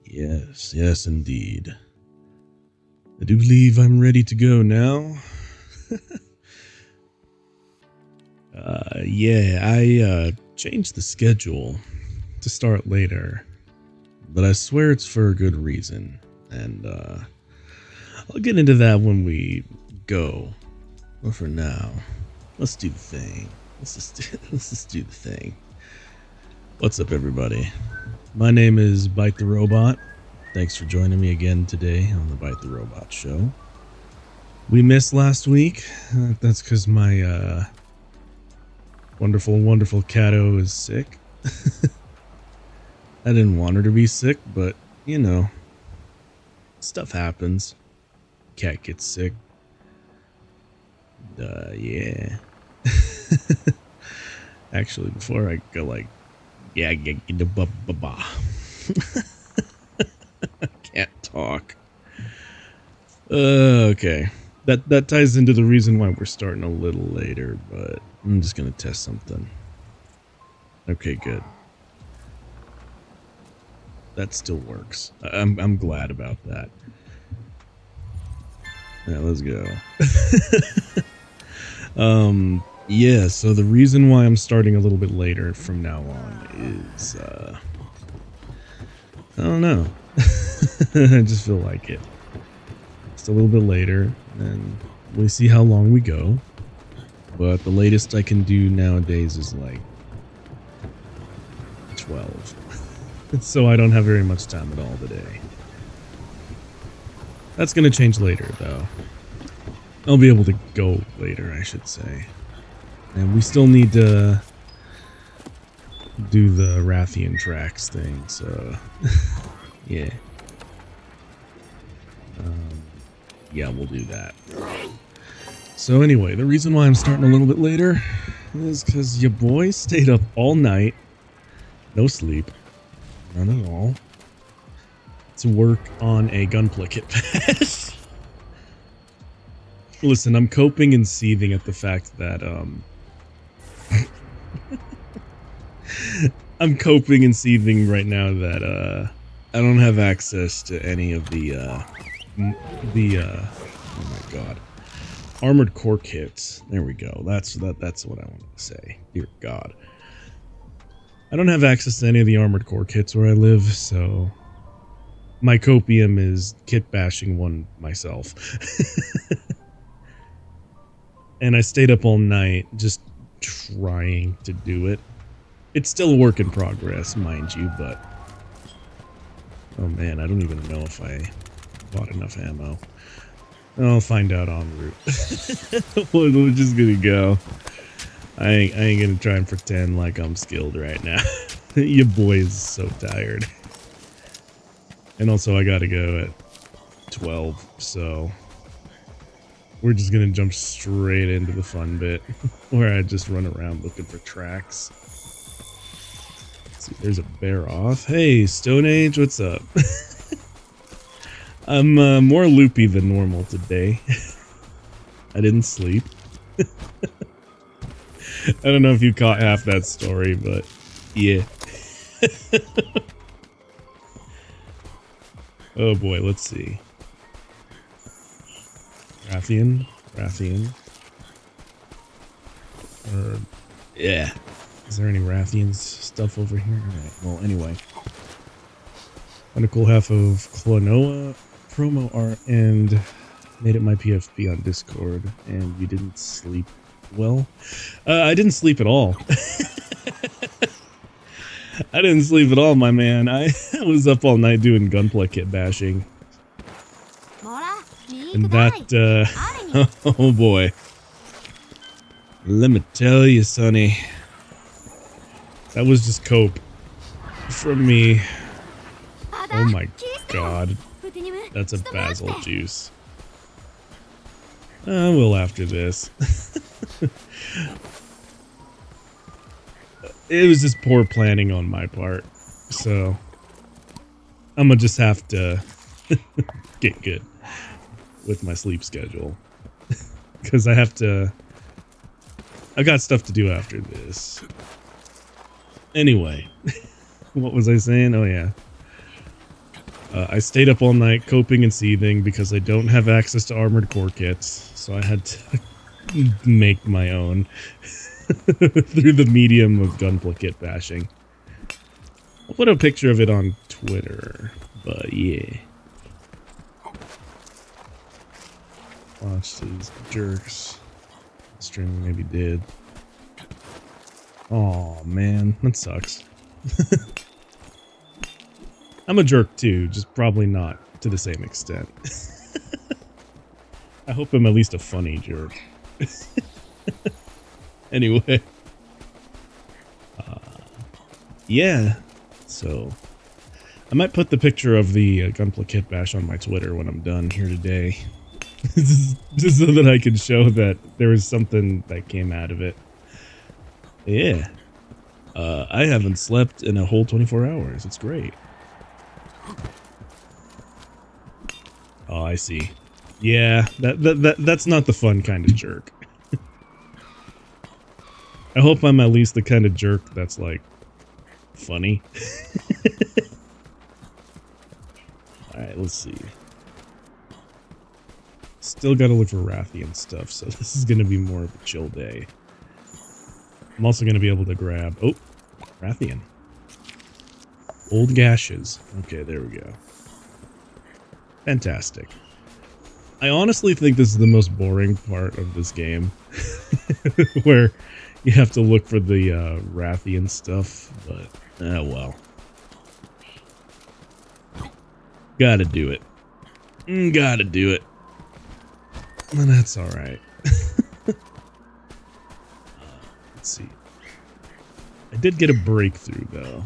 Yes, yes, indeed. I do believe I'm ready to go now. Yeah, I changed the schedule to start later, but I swear it's for a good reason, and I'll get into that when we go. But for now, let's do the thing. Let's just do the thing. What's up, everybody? My name is Bite the Robot. Thanks for joining me again today on the Bite the Robot show. We missed last week. That's because my wonderful Cato is sick. I didn't want her to be sick, but you know, stuff happens. Cat gets sick. Yeah. Actually, before I go, like, yeah, I can't talk. Okay. That ties into the reason why we're starting a little later, but I'm just gonna test something. Okay, good. That still works. I'm glad about that. Yeah, let's go. Yeah, so the reason why I'm starting a little bit later from now on is I don't know. I just feel like it. Just a little bit later, and we'll see how long we go. But the latest I can do nowadays is like 12. So I don't have very much time at all today. That's gonna change later, though. I'll be able to go later, I should say. And we still need to do the Rathian tracks thing, so yeah. Yeah, we'll do that. So anyway, the reason why I'm starting a little bit later is because your boy stayed up all night, no sleep, none at all, to work on a gunplay kit patch. Listen, I'm coping and seething at the fact that I'm coping and seething right now that I don't have access to any of the oh my god, armored core kits. There we go. That's what I wanted to say. Dear God, I don't have access to any of the armored core kits where I live, so my copium is kit bashing one myself. And I stayed up all night just trying to do it. It's still a work in progress, mind you, but oh man, I don't even know if I bought enough ammo. I'll find out en route. We're just gonna go. I ain't gonna try and pretend like I'm skilled right now. Your boy is so tired. And also I gotta go at 12, so we're just gonna jump straight into the fun bit where I just run around looking for tracks. Let's see, there's a bear off. Hey, Stone Age, what's up? I'm more loopy than normal today. I didn't sleep. I don't know if you caught half that story, but yeah. Oh boy, let's see. Rathian. Yeah. Is there any Rathian stuff over here? Alright, well, anyway. Found a cool half of Klonoa promo art and made it my PFP on Discord, and you didn't sleep well? I didn't sleep at all. I didn't sleep at all, my man. I was up all night doing gunplay kit bashing. And that, oh boy. Let me tell you, Sonny. That was just cope from me. Oh my god. That's a basil juice. We'll after this. It was just poor planning on my part. So I'm gonna just have to get good with my sleep schedule. Because I've got stuff to do after this. Anyway, what was I saying? Oh yeah. I stayed up all night coping and seething because I don't have access to armored core kits, so I had to make my own through the medium of gunpla kit bashing. I'll put a picture of it on Twitter, but yeah. Watch these jerks. Stream maybe did. Oh man, that sucks. I'm a jerk too, just probably not to the same extent. I hope I'm at least a funny jerk. Anyway. Yeah. So, I might put the picture of the gunpla kit bash on my Twitter when I'm done here today. Just so that I can show that there was something that came out of it. Yeah. I haven't slept in a whole 24 hours. It's great. Oh, I see. Yeah, that's not the fun kind of jerk. I hope I'm at least the kind of jerk that's like funny. Alright, let's see. Still gotta look for Rathian stuff, so this is gonna be more of a chill day. I'm also gonna be able to grab... Oh! Rathian. Old gashes. Okay, there we go. Fantastic. I honestly think this is the most boring part of this game. Where you have to look for the Rathian stuff, but... well. Gotta do it. Gotta do it. Well, that's alright. Let's see. I did get a breakthrough, though.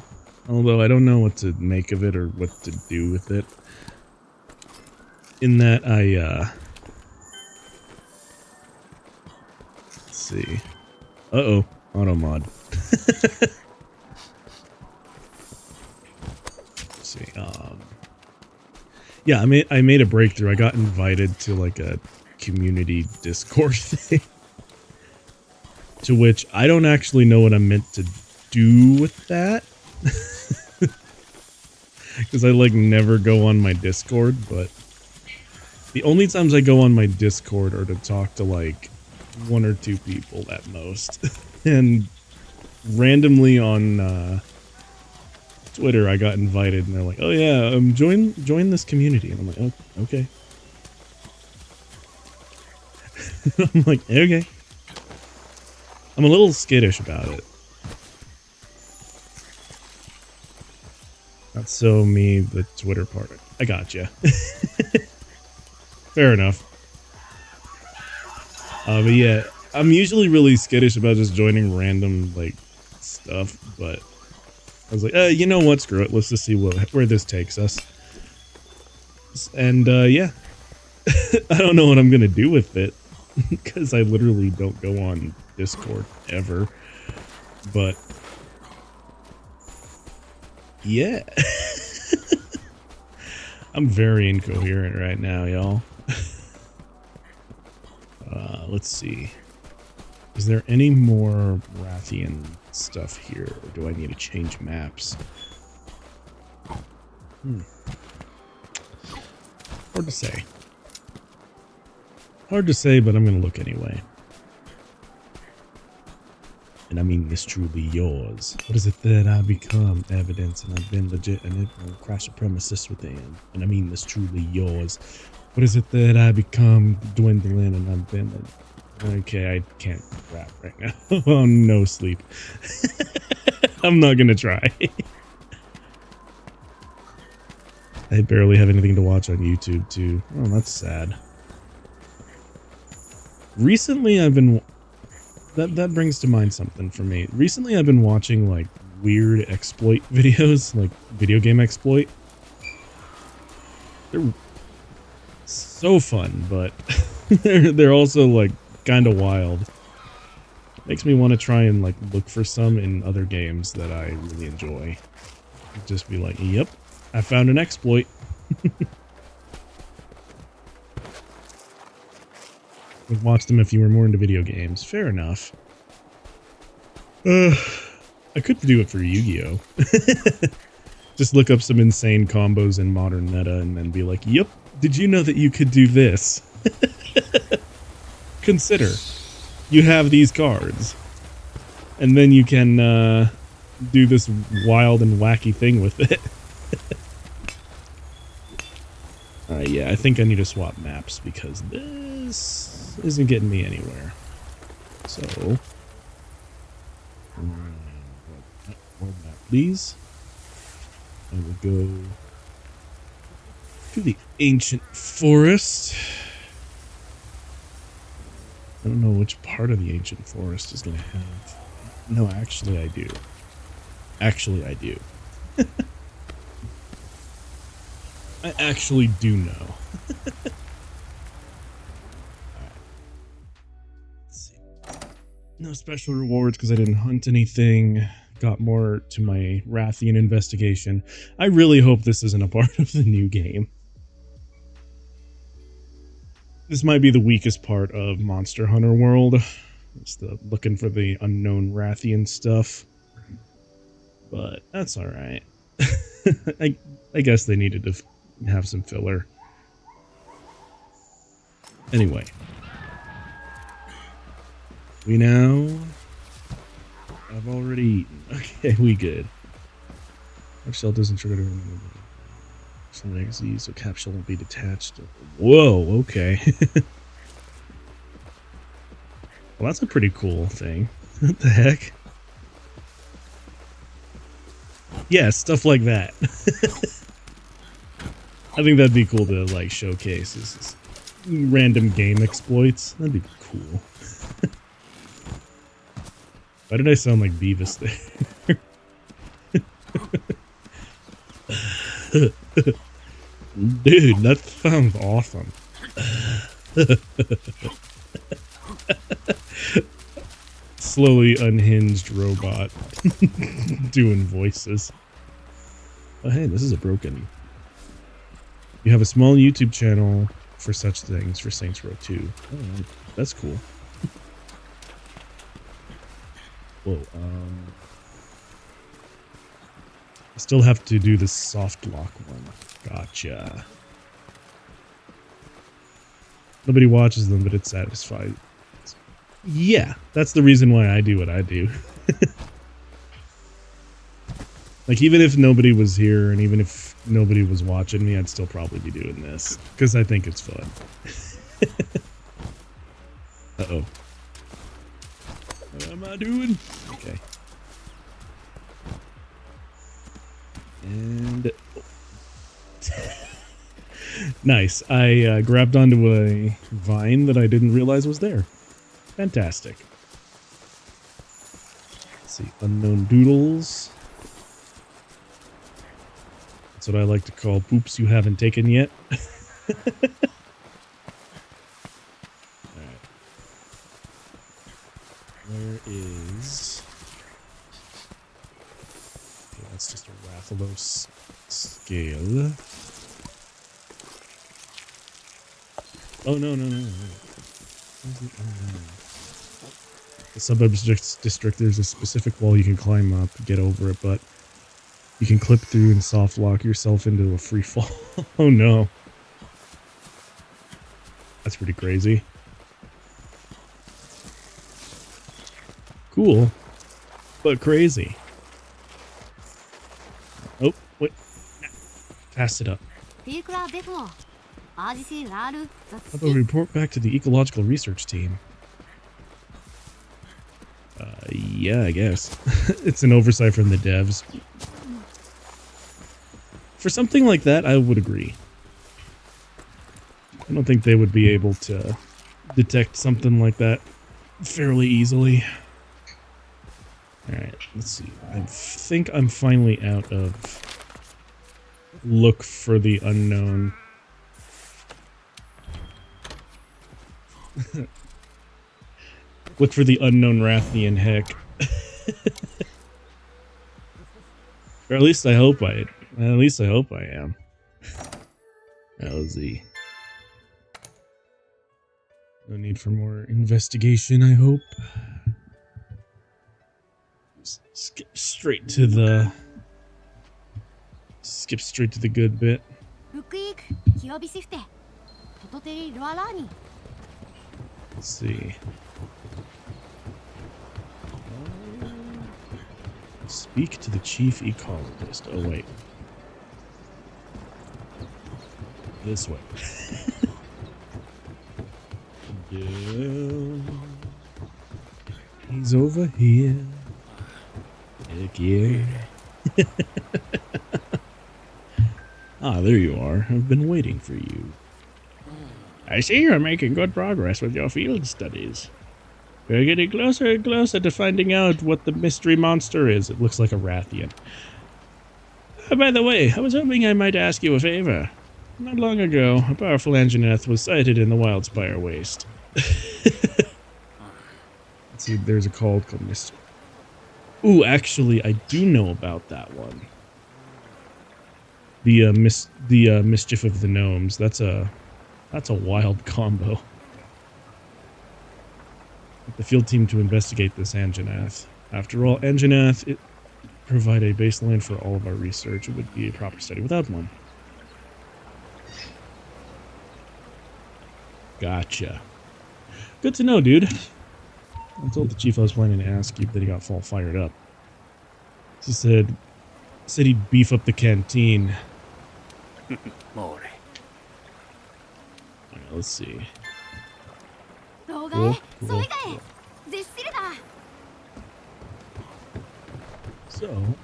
Although I don't know what to make of it or what to do with it. In that let's see. Uh-oh. Auto mod. Let's see. Yeah, I made a breakthrough. I got invited to like a community Discord thing. To which I don't actually know what I'm meant to do with that. Because I like never go on my Discord, but the only times I go on my Discord are to talk to like 1 or 2 people at most. And randomly on Twitter I got invited and they're like, oh yeah, join this community. And I'm like, oh, okay. I'm like, okay. I'm a little skittish about it. Not so me, the Twitter part. I gotcha. Fair enough. But yeah, I'm usually really skittish about just joining random, like, stuff, but I was like, you know what, screw it, let's just see where this takes us. And, yeah. I don't know what I'm gonna do with it, because I literally don't go on Discord ever, but yeah. I'm very incoherent right now, y'all. Let's see. Is there any more Rathian stuff here, or do I need to change maps? Hard to say. Hard to say, but I'm gonna look anyway. And I mean this truly yours. What is it that I become? Evidence, and I've been legit, and it will crash supremacist within. And I mean this truly yours. What is it that I become? Dwindling, and I've been... Okay, I can't rap right now. Oh, no sleep. I'm not gonna try. I barely have anything to watch on YouTube, too. Oh, that's sad. Recently, I've been... That brings to mind something for me. Recently, I've been watching, like, weird exploit videos, like, video game exploit. They're so fun, but they're also, like, kind of wild. Makes me want to try and, like, look for some in other games that I really enjoy. Just be like, yep, I found an exploit. Would watch them if you were more into video games. Fair enough. I could do it for Yu Gi Oh. Just look up some insane combos in modern meta and then be like, yep, did you know that you could do this? Consider, you have these cards. And then you can do this wild and wacky thing with it. Alright, yeah, I think I need to swap maps because this isn't getting me anywhere. So, world map, please. I will go to the ancient forest. I don't know which part of the ancient forest is going to have. No, actually I do. Actually I do. I actually do know. Alright. Let's see. No special rewards because I didn't hunt anything. Got more to my Rathian investigation. I really hope this isn't a part of the new game. This might be the weakest part of Monster Hunter World. It's the looking for the unknown Rathian stuff. But that's alright. I guess they needed to have some filler. Anyway. We now... I've already eaten. Okay, we good. Our shell doesn't trigger some legacy, so capsule won't be detached. Whoa, okay. Well, that's a pretty cool thing. What the heck? Yeah, stuff like that. I think that'd be cool to like showcase as random game exploits. That'd be cool. Why did I sound like Beavis there? Dude, that sounds awesome. Slowly unhinged robot doing voices. Oh, hey, this is a broken. You have a small YouTube channel for such things for Saints Row 2. Oh, that's cool. Whoa, I still have to do the soft lock one. Gotcha. Nobody watches them, but it's satisfied. Yeah, that's the reason why I do what I do. Like, even if nobody was here and even if nobody was watching me, I'd still probably be doing this. Because I think it's fun. Uh-oh. What am I doing? Okay. And... Nice. I grabbed onto a vine that I didn't realize was there. Fantastic. Let's see. Unknown doodles. That's what I like to call poops you haven't taken yet. Alright. Where is... Okay, that's just a Rathalos scale. Oh, no. The suburb district, there's a specific wall you can climb up, get over it, but you can clip through and soft lock yourself into a free fall. Oh no. That's pretty crazy. Cool, but crazy. Oh, wait. Pass it up. How about we report back to the ecological research team? Yeah, I guess. It's an oversight from the devs. For something like that, I would agree. I don't think they would be able to detect something like that fairly easily. Alright, let's see. I think I'm finally out of look for the unknown. Look for the unknown Rathian heck. Or at least I hope I am. LZ. No need for more investigation, I hope. Just get straight to the Skip straight to the good bit. Let's see. Speak to the chief ecologist. Oh, wait. This way. Yeah. He's over here. Heck yeah. Ah, there you are. I've been waiting for you. I see you're making good progress with your field studies. We're getting closer and closer to finding out what the mystery monster is. It looks like a Rathian. By the way, I was hoping I might ask you a favor. Not long ago, a powerful Anjie was sighted in the Wildspire Waste. Let's see, there's a called Mystery. Ooh, actually, I do know about that one. The Mischief of the Gnomes. That's a wild combo. The field team to investigate this Anjie. After all, Anjie it provide a baseline for all of our research. It would be a proper study without one. Gotcha. Good to know, dude. I told the chief I was planning to ask you, but then he got all fired up. He said he'd beef up the canteen. Alright, let's see. Cool. So,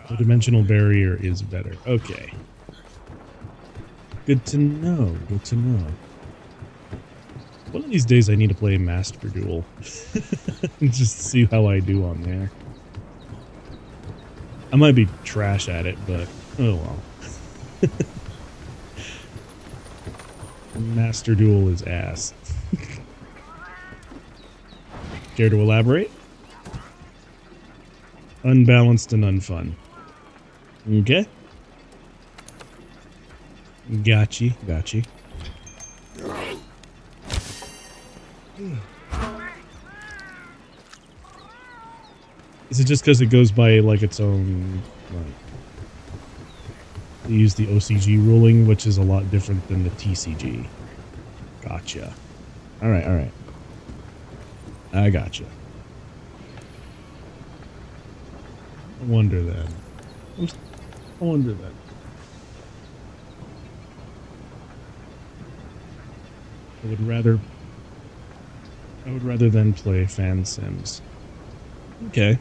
the dimensional barrier is better. Okay. Good to know. Good to know. One of these days I need to play Master Duel. Just to see how I do on there. I might be trash at it, but oh well. Master Duel is ass. Care to elaborate? Unbalanced and unfun. Okay. Gotcha. Is it just because it goes by like its own, like, they use the OCG ruling, which is a lot different than the TCG. Gotcha. Alright. I gotcha. I wonder then. I would rather than play fan sims. Okay.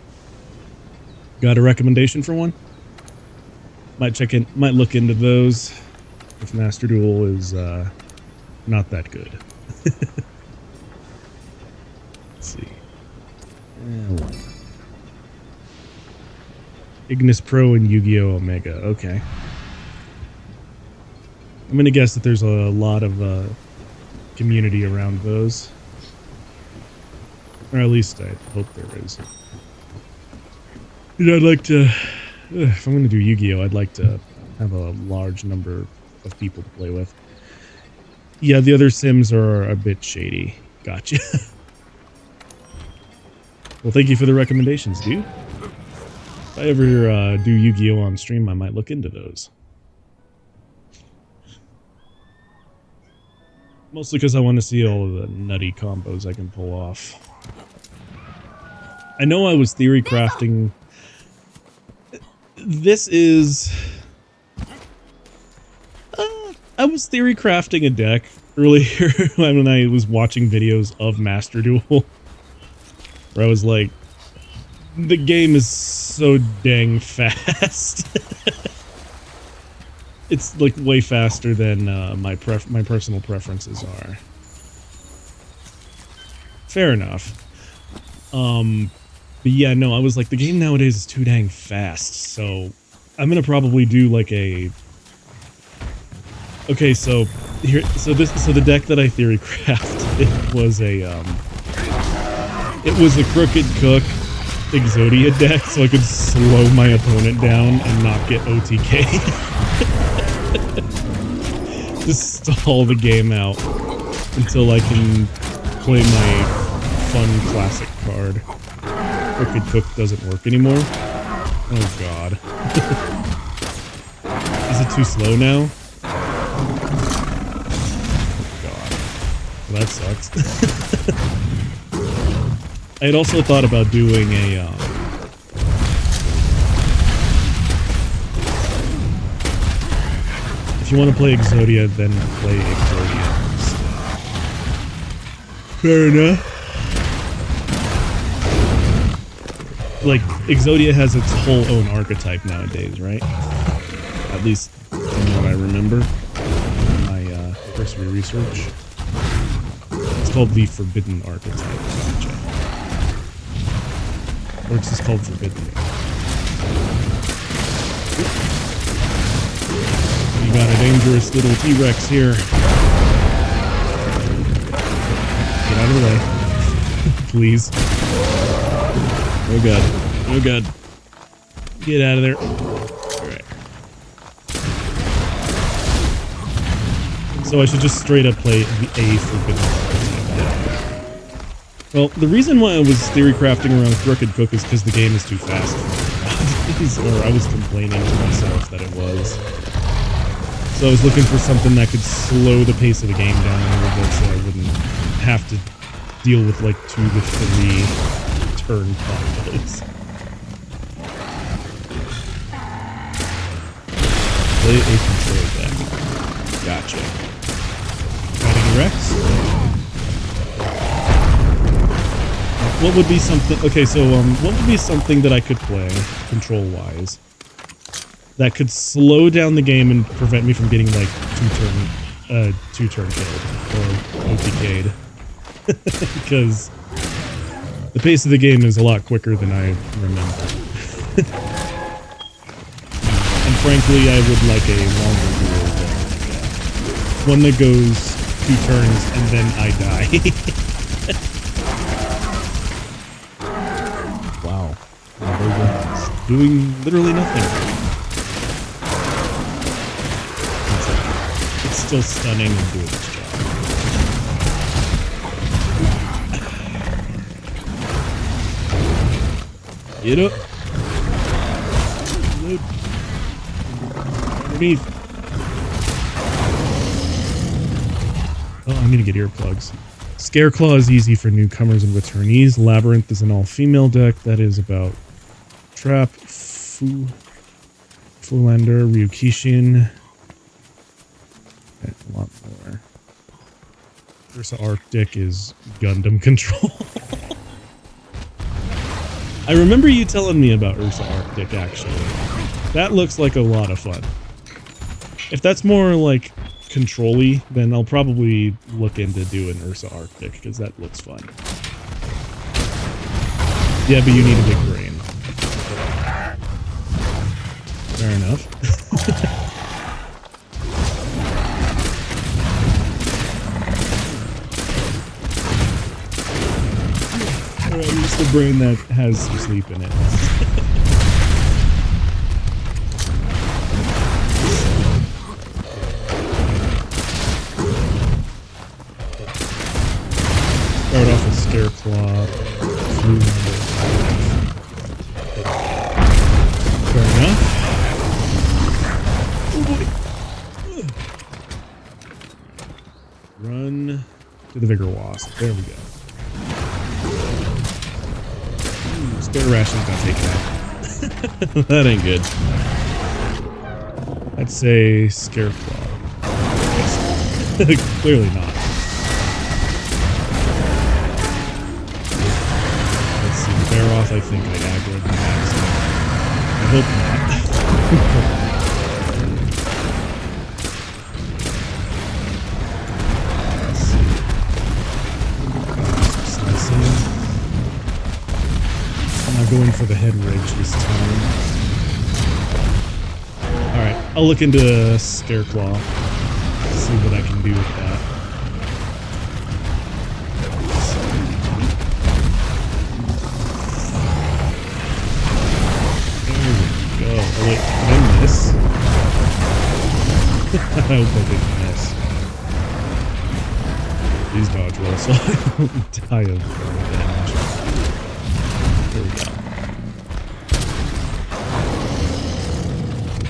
Got a recommendation for one? Might look into those if Master Duel is not that good. Let's see. Ignis Pro and Yu Gi Oh Omega. Okay. I'm gonna guess that there's a lot of community around those. Or at least I hope there is. You know, I'd like to, if I'm going to do Yu Gi Oh, I'd like to have a large number of people to play with. Yeah, the other sims are a bit shady. Gotcha. Well, thank you for the recommendations, dude. If I ever do Yu Gi Oh on stream, I might look into those. Mostly because I want to see all of the nutty combos I can pull off. I know I was theory crafting. This is... I was theory crafting a deck earlier when I was watching videos of Master Duel. Where I was like, the game is so dang fast. It's like way faster than my personal preferences are. Fair enough. But yeah, no, I was like, the game nowadays is too dang fast, so I'm gonna probably do like a... Okay, so the deck that I theory crafted was a Crooked Cook Exodia deck, so I could slow my opponent down and not get OTK. Just stall the game out until I can play my fun classic card. Crooked Cook doesn't work anymore. Oh god. Is it too slow now? Oh god. Well, that sucks. I had also thought about doing a, if you want to play Exodia, then play Exodia instead. Fair enough. Like, Exodia has its whole own archetype nowadays, right? At least from what I remember in my cursory research. It's called the Forbidden Archetype. Gotcha. Or it's just called Forbidden. You got a dangerous little T-Rex here. Get out of the way. Please. Oh god. Oh god. Get out of there. Alright. So I should just straight up play the A Forbidden Archetype. Well, the reason why I was theory crafting around Crooked Cook is because the game is too fast. Or I was complaining to myself that it was. So I was looking for something that could slow the pace of the game down a little bit so I wouldn't have to deal with like 2 to 3 turn combos. Play a control deck. Gotcha. Got any Rex? What would be something... Okay, so, what would be something that I could play, control-wise, that could slow down the game and prevent me from getting, like, two-turn killed, or OTK'd? Because the pace of the game is a lot quicker than I remember. And frankly, I would like a longer duel than one that goes 2 turns and then I die. Wow. Doing literally nothing. It's still stunning and doing its job. Get up. Load. Underneath. Oh, I'm gonna get earplugs. Scareclaw is easy for newcomers and returnees. Labyrinth is an all-female deck that is about Trap, Foolander, Ryukishin. Okay, a lot more. Ursa Arctic is Gundam Control. I remember you telling me about Ursa Arctic, actually. That looks like a lot of fun. If that's more, like, control-y, then I'll probably look into doing Ursa Arctic, because that looks fun. Yeah, but you need a big brain. Fair enough. Alright, just a brain that has some sleep in it. Start off with Scareclaw. Fair enough. Oh boy. Run to the Vigor Wasp. There we go. Ooh, Spare Ration's gonna take that. That ain't good. I'd say Scareclaw. Clearly not. Off, I think I'd aggro the max. I hope not. Let's see. Slicing. I'm not going for the head ridge this time. Alright, I'll look into Scareclaw. See what I can do with that. Oh, wait, can I miss? I hope I didn't miss. Please dodge roll so I don't die of damage. There we go.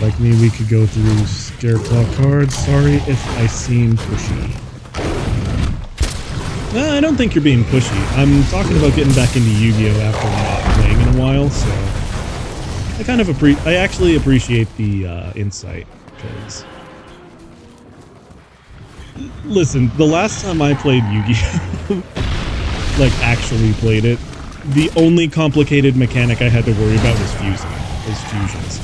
Like me, we could go through Scareclaw cards. Sorry if I seem pushy. No, I don't think you're being pushy. I'm talking about getting back into Yu Gi Oh after not playing in a while, so I actually appreciate the insight, because listen, the last time I played Yu Gi Oh, like actually played it, the only complicated mechanic I had to worry about was fusions.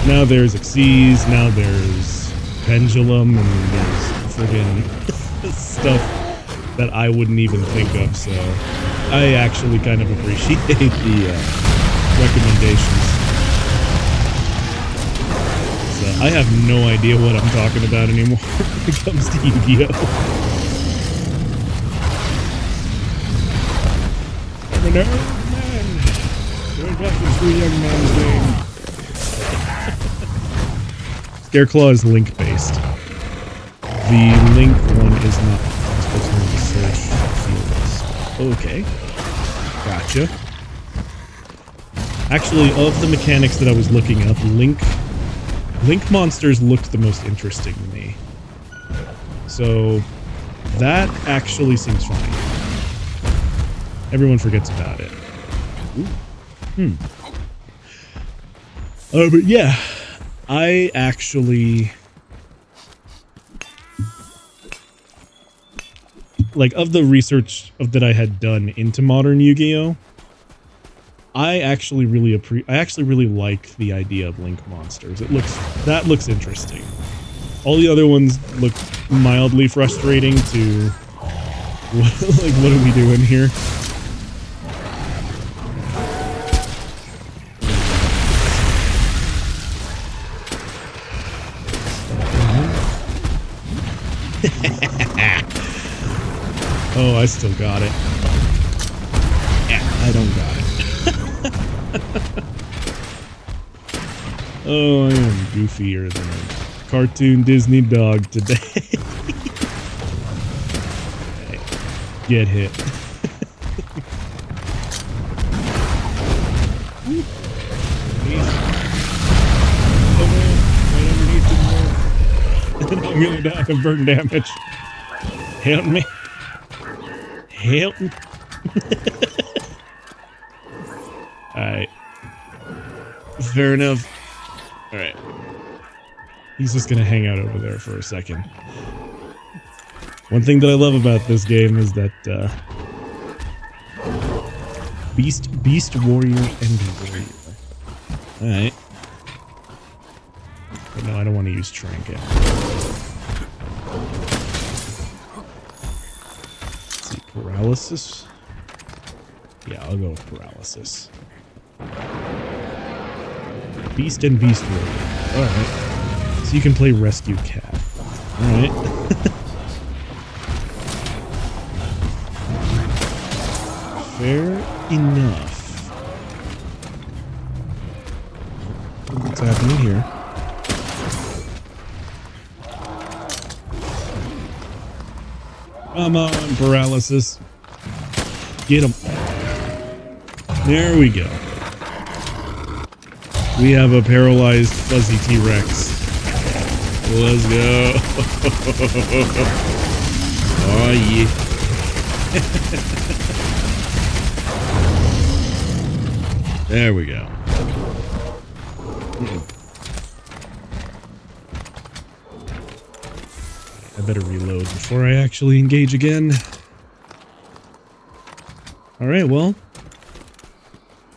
Now there's Xyz, now there's Pendulum, and there's friggin' stuff that I wouldn't even think of, so I actually kind of appreciate the recommendations. So I have no idea what I'm talking about anymore when it comes to Yu-Gi-Oh! I'm an old man. Going back into a young man's game. Scareclaw is link-based. The link one is not possible to search fields. Okay. Gotcha. Actually, of the mechanics that I was looking up, link monsters looked the most interesting to me. So that actually seems fine. Everyone forgets about it. But yeah, I actually, like, of the research that I had done into modern Yu-Gi-Oh, I actually really like the idea of link monsters. That looks interesting. All the other ones look mildly frustrating to like, what are we doing here? Oh, I still got it. Yeah, I don't got it. Oh, I am goofier than a cartoon Disney dog today. Get hit. I'm gonna die of burn damage. Help me. Help me. Alright. Fair enough. Alright. He's just gonna hang out over there for a second. One thing that I love about this game is that, Beast, Warrior, and Warrior. Alright. But no, I don't want to use Trinket. Let's see, Paralysis? Yeah, I'll go with Paralysis. Beast and Beast Warrior. Alright. So you can play Rescue Cat. Alright. Fair enough. What's happening here? Come on, Paralysis. Get him. There we go. We have a paralyzed fuzzy T-Rex. Let's go. Oh, yeah. There we go. I better reload before I actually engage again. Alright, well.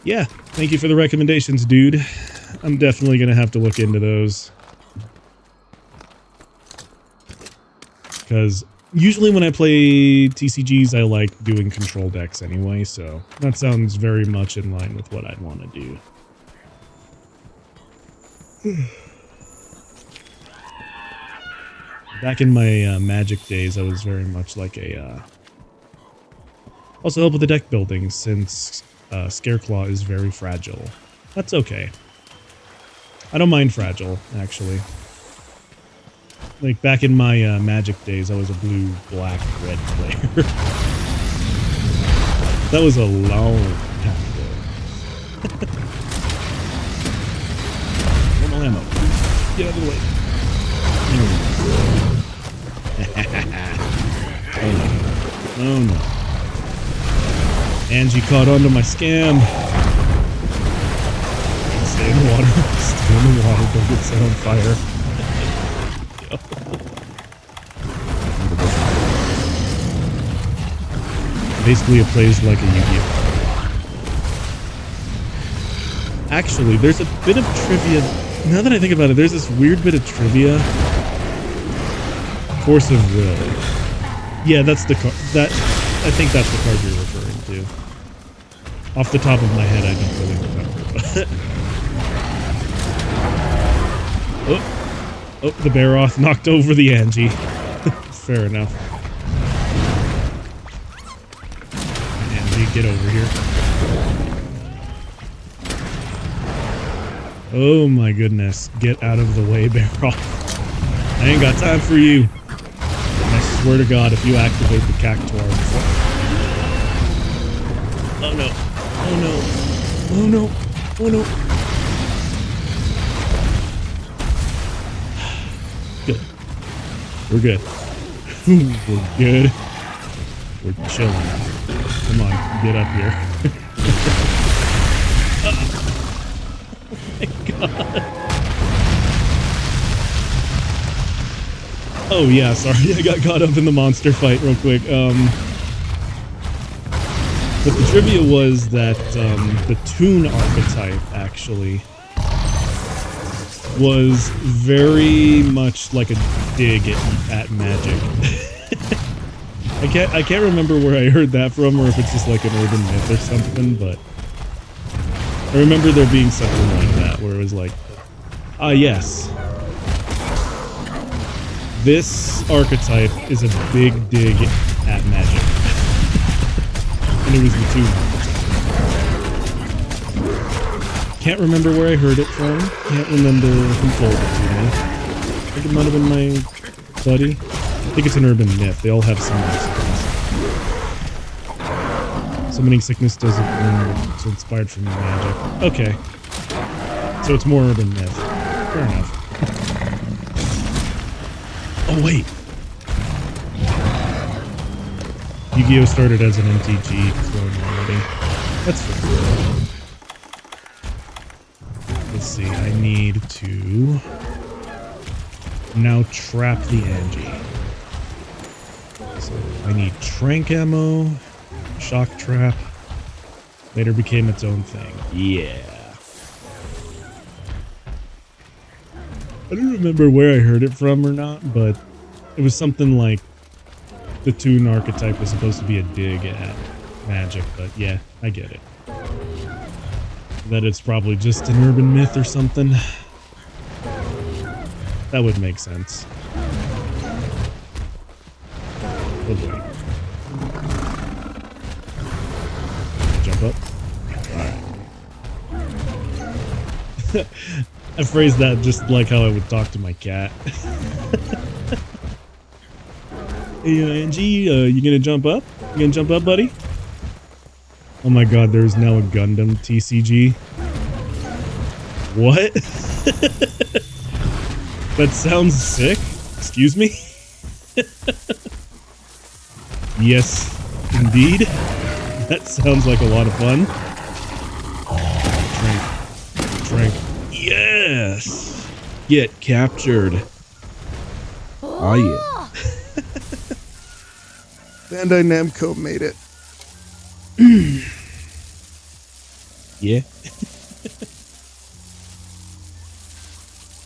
Yeah, thank you for the recommendations, dude. I'm definitely going to have to look into those. Because usually when I play TCGs, I like doing control decks anyway, so that sounds very much in line with what I'd want to do. Back in my Magic days, I was very much like a... also help with the deck building, since Scareclaw is very fragile. That's okay. I don't mind fragile, actually. Like, back in my Magic days, I was a blue, black, red player. That was a long time ago. Get out of the way. Oh no. Oh no. Anjie caught onto my scam. Stay in the water. Stay in the water. Don't get set on fire. Basically, it plays like a Yu Gi Oh. Actually, there's a bit of trivia. Now that I think about it, there's this weird bit of trivia. Force of Will. Yeah, that's the card. I think that's the card you're referring to. Off the top of my head, I don't really remember. Oh, the Baroth knocked over the Anjie. Fair enough. Anjie, get over here. Oh my goodness. Get out of the way, Baroth. I ain't got time for you. I swear to God, if you activate the Cactuar before... Oh no. Oh no. Oh no. Oh no. Good. We're good. We're good. We're chilling. Come on, get up here. Oh my God. Oh yeah, sorry, I got caught up in the monster fight real quick. But the trivia was that the Toon archetype actually was very much like a dig at magic. I can't remember where I heard that from, or if it's just like an urban myth or something, but I remember there being something like that where it was like, yes, this archetype is a big dig at magic. And it was the Toon archetype. Can't remember where I heard it from. Can't remember who told it to me. I think it might have been my buddy. I think it's an urban myth. They all have summoning sickness. Summoning sickness doesn't mean it's inspired from magic. Okay. So it's more urban myth. Fair enough. Oh, wait. Yu Gi Oh started as an MTG clone already. That's fair. Let's see. I need to now trap the Anjie. So I need trank ammo, shock trap. Later became its own thing. Yeah. I don't remember where I heard it from or not, but it was something like the Toon archetype was supposed to be a dig at magic, but yeah, I get it. That it's probably just an urban myth or something. That would make sense. Oh boy. Jump up. Alright. I phrased that just like how I would talk to my cat. Hey, Anjie, you gonna jump up? You gonna jump up, buddy? Oh my God, there's now a Gundam TCG. What? That sounds sick. Excuse me? Yes, indeed. That sounds like a lot of fun. Drink. Yes! Get captured. Oh yeah. Bandai Namco made it. Yeah.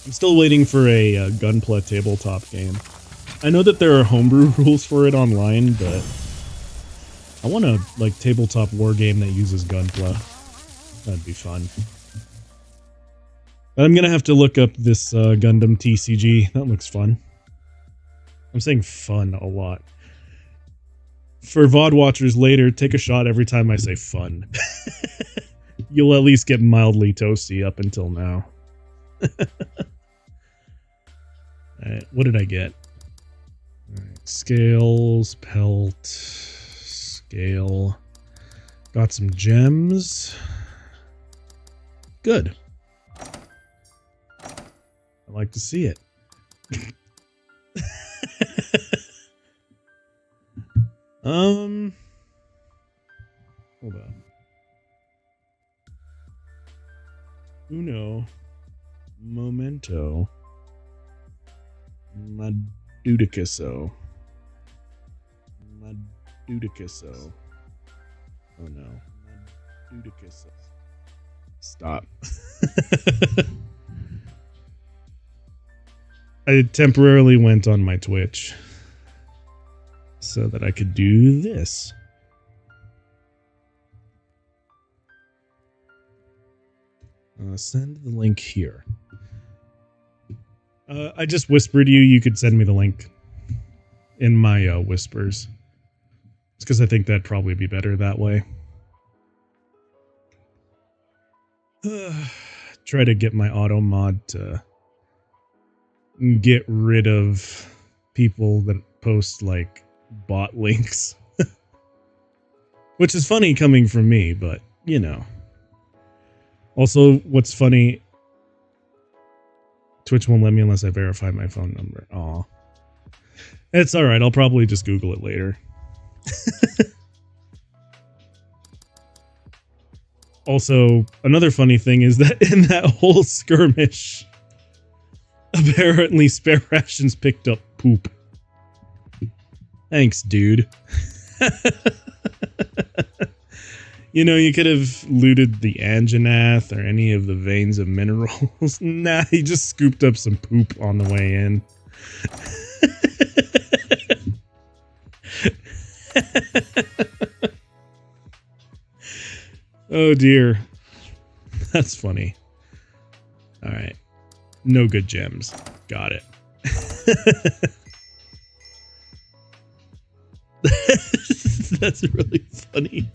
I'm still waiting for a Gunpla tabletop game. I know that there are homebrew rules for it online, but I want a like tabletop war game that uses Gunpla. That'd be fun. But I'm gonna have to look up this Gundam TCG. That looks fun. I'm saying fun a lot. For VOD watchers later, take a shot every time I say fun. You'll at least get mildly toasty up until now. Alright, what did I get? Alright, scales, pelt, scale. Got some gems. Good. I like to see it. Hold on. Uno momento madudicaso. Madudicaso. Oh no. Madudicaso. Stop. I temporarily went on my Twitch so that I could do this. Send the link here. I just whispered you. You could send me the link in my whispers. It's because I think that'd probably be better that way. Try to get my auto mod to get rid of people that post like bot links. Which is funny coming from me, but you know. Also, what's funny, Twitch won't let me unless I verify my phone number. Aw. It's alright, I'll probably just Google it later. Also, another funny thing is that in that whole skirmish, apparently Spare Rations picked up poop. Thanks, dude. You know, you could have looted the Anjanath or any of the veins of minerals. Nah, he just scooped up some poop on the way in. Oh dear. That's funny. Alright. No good gems. Got it. That's really funny.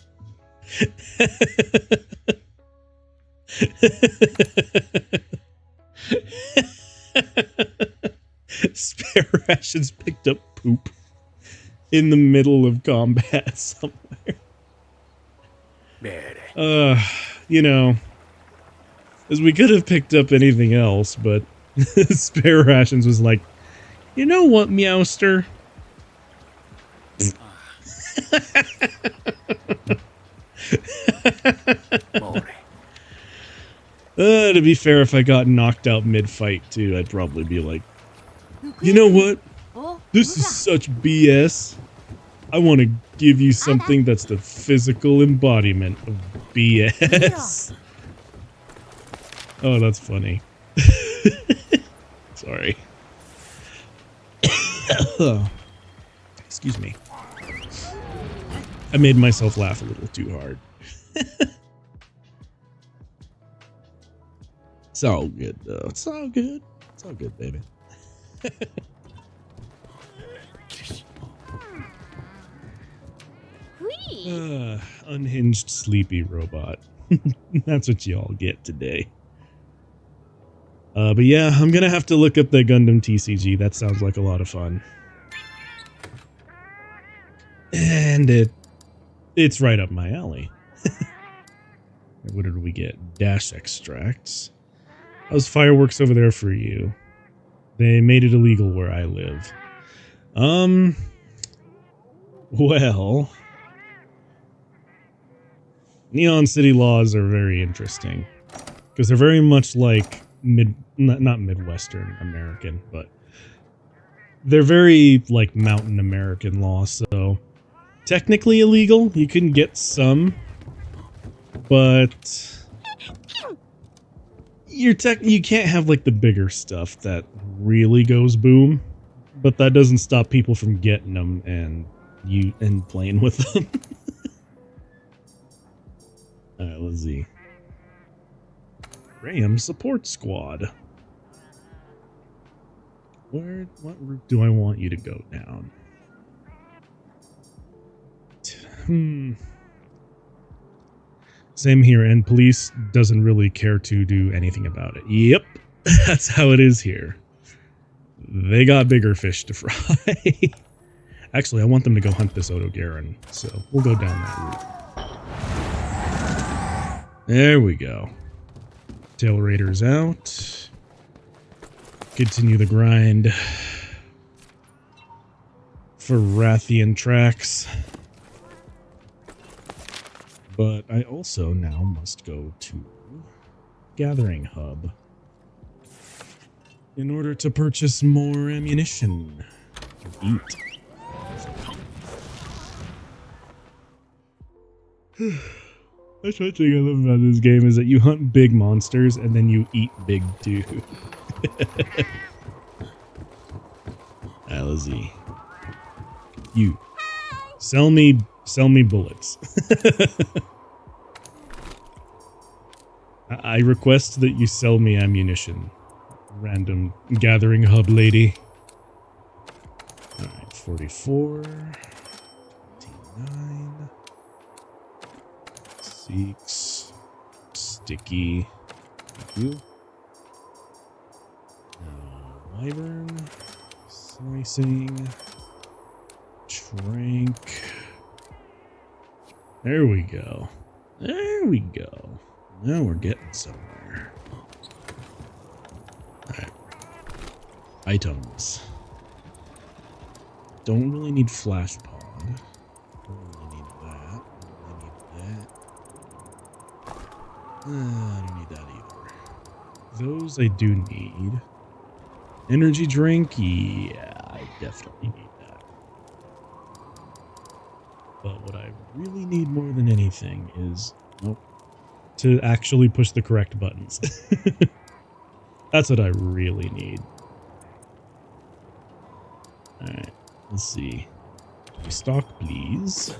Spare Rations picked up poop in the middle of combat somewhere. You know, as we could have picked up anything else, but Spare Rations was like, you know what, Meowster? To be fair, if I got knocked out mid-fight too, I'd probably be like, you know what? This is such BS. I want to give you something that's the physical embodiment of BS. Oh, that's funny. Sorry. Excuse me. I made myself laugh a little too hard. It's all good, though. It's all good. It's all good, baby. Unhinged sleepy robot. That's what you all get today. But yeah, I'm gonna have to look up the Gundam TCG. That sounds like a lot of fun. And it's right up my alley. What did we get? Dash extracts. How's fireworks over there for you? They made it illegal where I live. Well, Neon City laws are very interesting because they're very much like not Midwestern American, but they're very like Mountain American law. So technically illegal. You can get some, but you can't have like the bigger stuff that really goes boom. But that doesn't stop people from getting them and playing with them. Alright, let's see. Graham Support Squad. What route do I want you to go down? Same here, and police doesn't really care to do anything about it. Yep, that's how it is here. They got bigger fish to fry. Actually, I want them to go hunt this Otogaron, so we'll go down that route. There we go. Tail Raiders out. Continue the grind for Rathian tracks. But I also now must go to Gathering Hub in order to purchase more ammunition and eat. That's one thing I love about this game is that you hunt big monsters and then you eat big too. Alizy. You. Sell me bullets. I request that you sell me ammunition. Random Gathering Hub lady. Alright, 44. 29. Seeks. Sticky. Thank you. Wyvern. Slicing. Trank. There we go. There we go. Now we're getting somewhere. Alright. Items. Don't really need flash pod. Don't really need that. Don't really need that. I don't need that either. Those I do need. Energy drink? Yeah, I definitely need that. But what I really need more than anything is... Nope. To actually push the correct buttons. That's what I really need. Alright, let's see. Stock, please.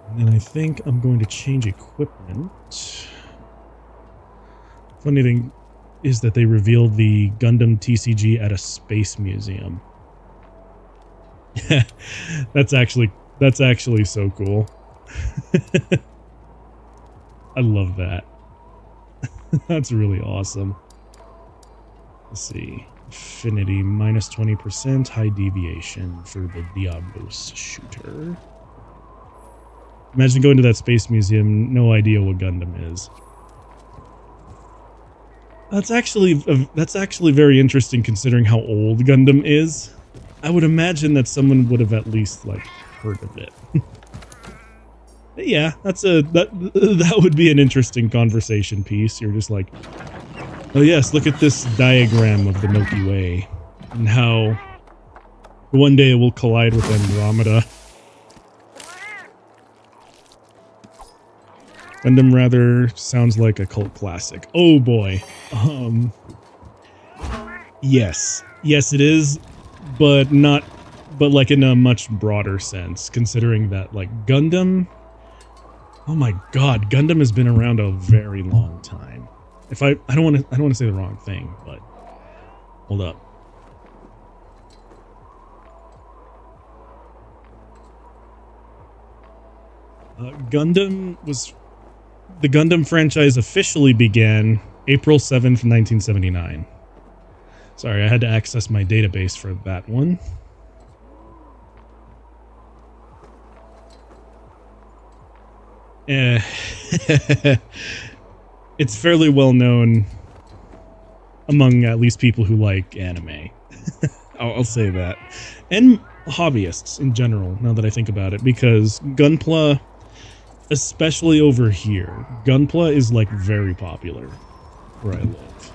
And then I think I'm going to change equipment. Funny thing is that they revealed the Gundam TCG at a space museum. that's actually so cool. I love that. That's really awesome. Let's see. Affinity minus 20%, high deviation for the Diablos shooter. Imagine going to that space museum, no idea what Gundam is. That's actually very interesting considering how old Gundam is. I would imagine that someone would have at least like heard of it. Yeah, that would be an interesting conversation piece. You're just like, oh yes, look at this diagram of the Milky Way and how one day it will collide with Andromeda. Gundam rather sounds like a cult classic. Oh boy. Yes it is, but like in a much broader sense, considering that like Gundam, oh my god, Gundam has been around a very long time. If I don't want to say the wrong thing, but hold up. The Gundam franchise officially began April 7th, 1979. Sorry, I had to access my database for that one. It's fairly well known among at least people who like anime. I'll say that. And hobbyists in general, now that I think about it, because Gunpla, especially over here, Gunpla is like very popular where I live.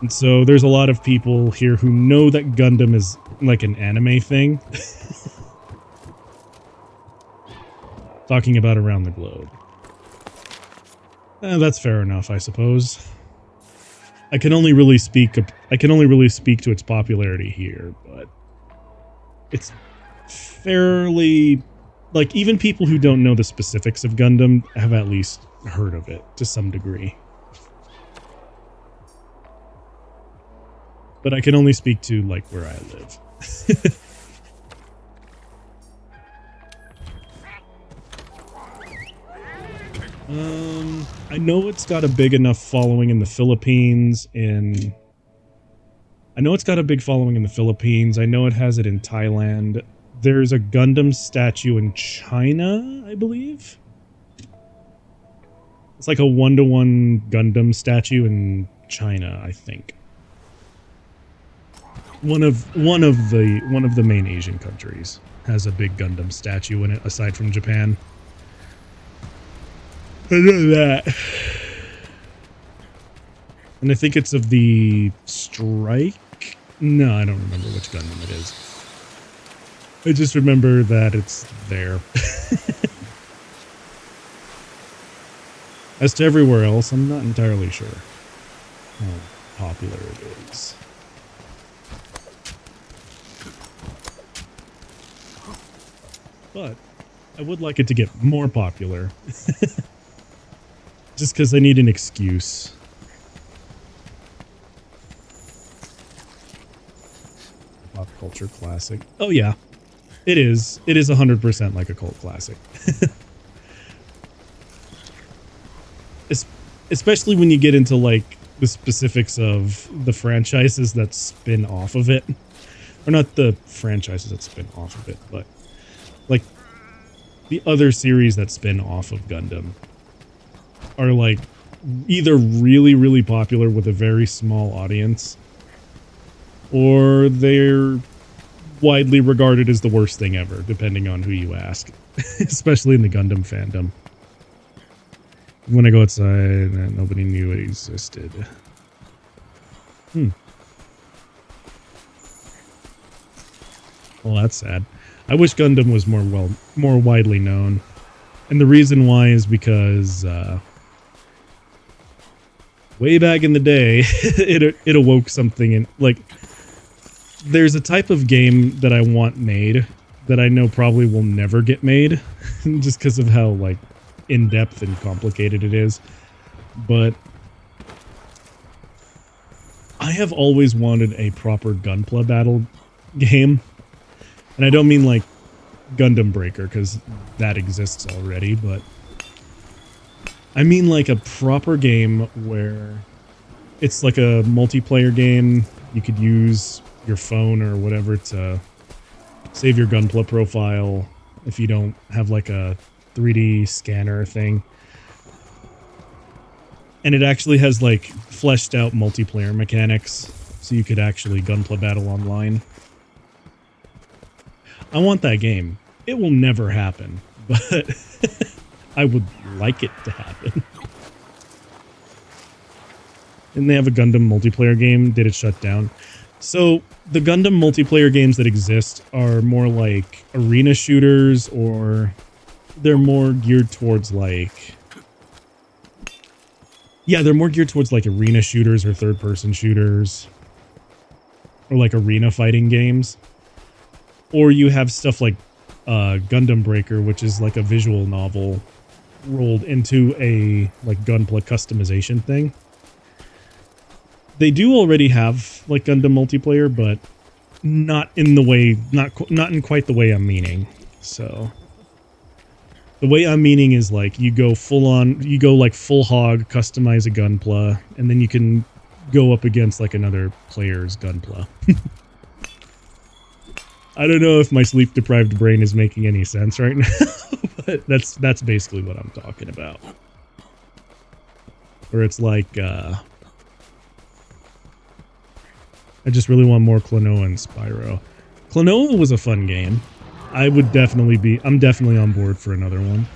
And so there's a lot of people here who know that Gundam is like an anime thing. Talking about around the globe. That's fair enough, I suppose. I can only really speak to its popularity here, but it's fairly, like, even people who don't know the specifics of Gundam have at least heard of it to some degree. But I can only speak to like where I live. I know it's got a big enough following in the Philippines. I know it's got a big following in the Philippines. I know it has it in Thailand. There's a Gundam statue in China, I believe. It's like a 1-to-1 Gundam statue in China, I think. One of the main Asian countries has a big Gundam statue in it, aside from Japan. I know that. And I think it's of the Strike? No, I don't remember which Gundam it is. I just remember that it's there. As to everywhere else, I'm not entirely sure how popular it is. But I would like it to get more popular. Just because I need an excuse. Pop culture classic. Oh yeah, it is. It is 100% like a cult classic. Especially when you get into like the specifics of the franchises that spin off of it. Or not the franchises that spin off of it, but like the other series that spin off of Gundam are like either really, really popular with a very small audience, or they're widely regarded as the worst thing ever, depending on who you ask, especially in the Gundam fandom. When I go outside, nobody knew it existed. Well, that's sad. I wish Gundam was more widely known, and the reason why is because way back in the day, it awoke something in like. There's a type of game that I want made that I know probably will never get made, just because of how like in-depth and complicated it is. But I have always wanted a proper Gunpla battle game. And I don't mean like Gundam Breaker, because that exists already, but I mean like a proper game where it's like a multiplayer game. You could use your phone or whatever to save your Gunpla profile if you don't have like a 3D scanner thing. And it actually has like fleshed out multiplayer mechanics, so you could actually Gunpla battle online. I want that game. It will never happen, but I would like it to happen. And they have a Gundam multiplayer game. Did it shut down? So the Gundam multiplayer games that exist are more like arena shooters, or they're more geared towards like... Yeah, they're more geared towards like arena shooters or third-person shooters. Or like arena fighting games. Or you have stuff like Gundam Breaker, which is like a visual novel rolled into a like Gunpla customization thing. They do already have like Gundam multiplayer, but not in the way, not in quite the way I'm meaning. So the way I'm meaning is like you go full on, you go like full hog, customize a Gunpla, and then you can go up against like another player's Gunpla. I don't know if my sleep-deprived brain is making any sense right now, but that's basically what I'm talking about. Where it's like, I just really want more Klonoa and Spyro. Klonoa was a fun game. I'm definitely on board for another one.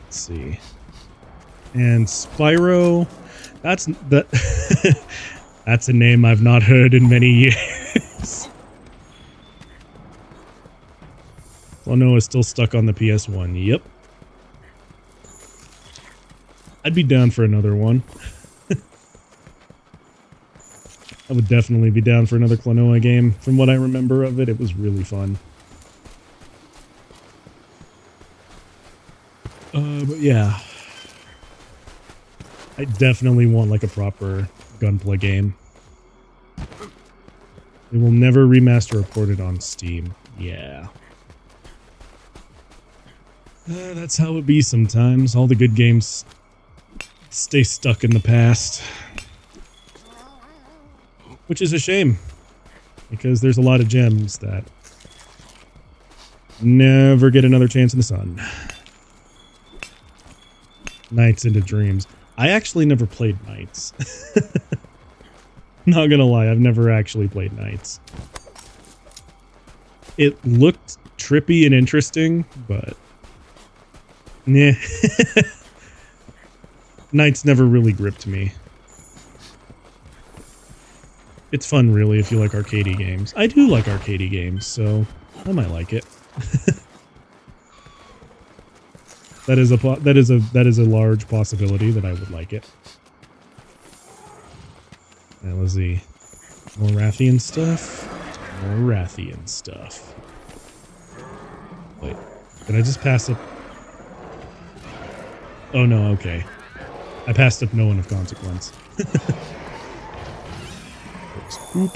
Let's see. And Spyro, that's a name I've not heard in many years. Klonoa is still stuck on the PS1. Yep. I'd be down for another one. I would definitely be down for another Klonoa game. From what I remember of it, it was really fun. But yeah. I definitely want like a proper Gunpla game. They will never remaster or port it on Steam. Yeah. That's how it be sometimes. All the good games stay stuck in the past. Which is a shame, because there's a lot of gems that Never get another chance in the sun. Nights into dreams. I actually never played Nights. Not gonna lie, I've never actually played Nights. It looked trippy and interesting, but... Nah. Nights never really gripped me. It's fun, really, if you like arcadey games. I do like arcadey games, so I might like it. That is a large possibility that I would like it. Now let's see. More Rathian stuff. More Rathian stuff. Wait, did I just pass up? Oh no, okay. I passed up no one of consequence. Oop.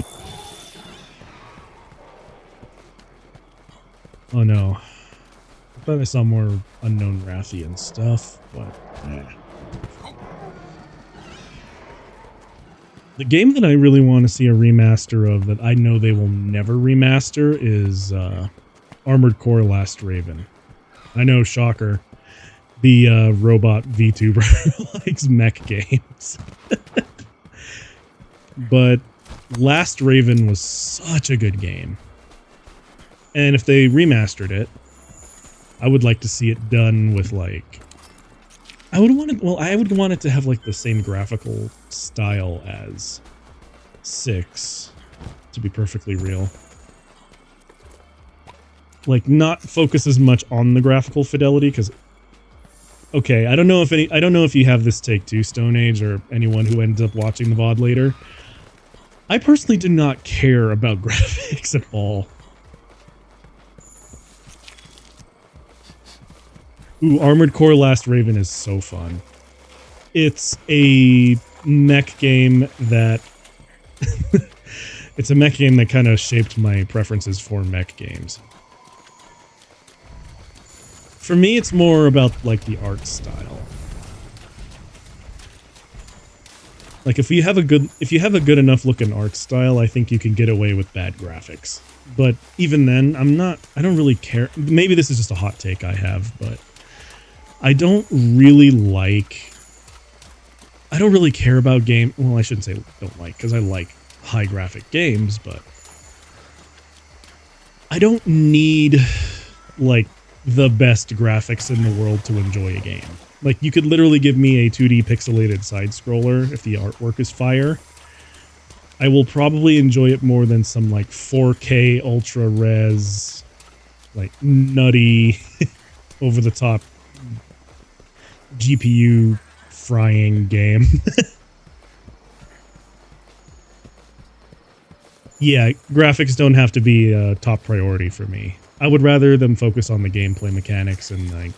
Oh no. I thought I saw more unknown Rathian stuff, but The game that I really want to see a remaster of that I know they will never remaster is Armored Core Last Raven. I know, shocker. The robot VTuber likes mech games. But Last Raven was such a good game. And if they remastered it, I would like to see it done with like... I would want it to have like the same graphical style as 6, to be perfectly real. Like, not focus as much on the graphical fidelity, because... Okay, I don't know if you have this take too, Stone Age, or anyone who ends up watching the VOD later. I personally do not care about graphics at all. Ooh, Armored Core Last Raven is so fun. It's a mech game that... it's a mech game that kind of shaped my preferences for mech games. For me, it's more about, like, the art style. Like, if you have a good enough looking art style, I think you can get away with bad graphics. But even then, I don't really care. Maybe this is just a hot take I have, but I don't really care about well, I shouldn't say don't like, because I like high graphic games, but I don't need, like, the best graphics in the world to enjoy a game. Like, you could literally give me a 2D pixelated side-scroller if the artwork is fire. I will probably enjoy it more than some, like, 4K ultra-res, like, nutty, over-the-top GPU frying game. Yeah, graphics don't have to be a top priority for me. I would rather them focus on the gameplay mechanics and, like,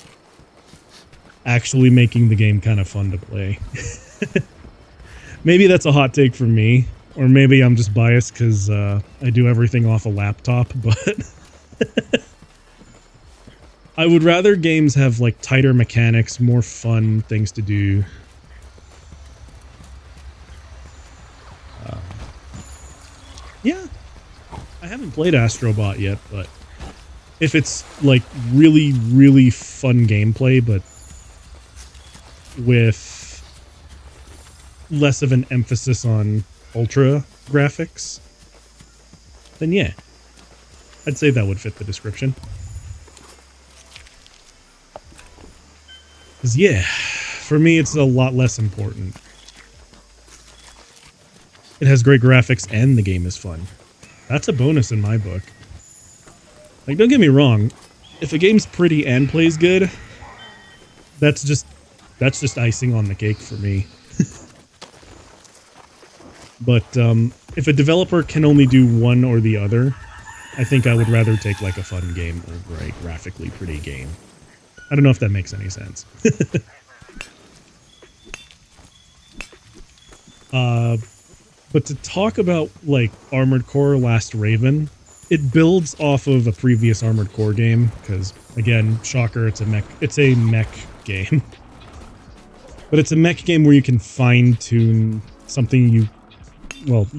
actually making the game kind of fun to play. Maybe that's a hot take for me, or maybe I'm just biased because I do everything off a laptop, but I would rather games have, like, tighter mechanics, more fun things to do. Yeah, I haven't played Astrobot yet, but if it's, like, really, really fun gameplay, but with less of an emphasis on ultra graphics, then yeah, I'd say that would fit the description. Because yeah, for me it's a lot less important. It has great graphics and the game is fun. That's a bonus in my book. Like, don't get me wrong, if a game's pretty and plays good, that's just icing on the cake for me. But if a developer can only do one or the other, I think I would rather take, like, a fun game over a graphically pretty game. I don't know if that makes any sense. But to talk about, like, Armored Core Last Raven, it builds off of a previous Armored Core game, because, again, shocker, it's a mech game. But it's a mech game where you can fine-tune something you